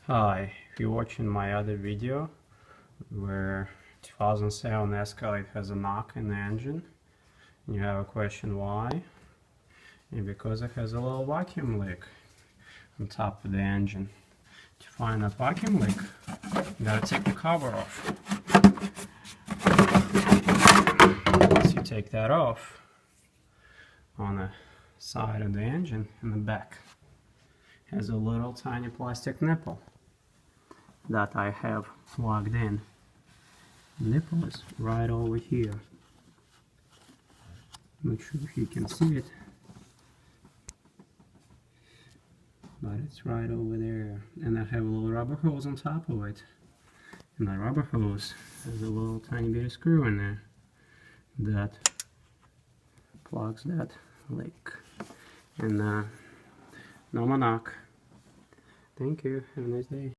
Hi, if you're watching my other video where 2007 Escalade has a knock in the engine and you have a question why, and because it has a little vacuum leak on top of the engine. To find that vacuum leak, you gotta take the cover off. Once you take that off, on the side of the engine in the back has a little tiny plastic nipple that I have plugged in. Nipple is right over here. Not sure if you can see it, but it's right over there. And I have a little rubber hose on top of it. And that rubber hose has a little tiny bit of screw in there that plugs that leak. And no more knock. Thank you. Have a nice day.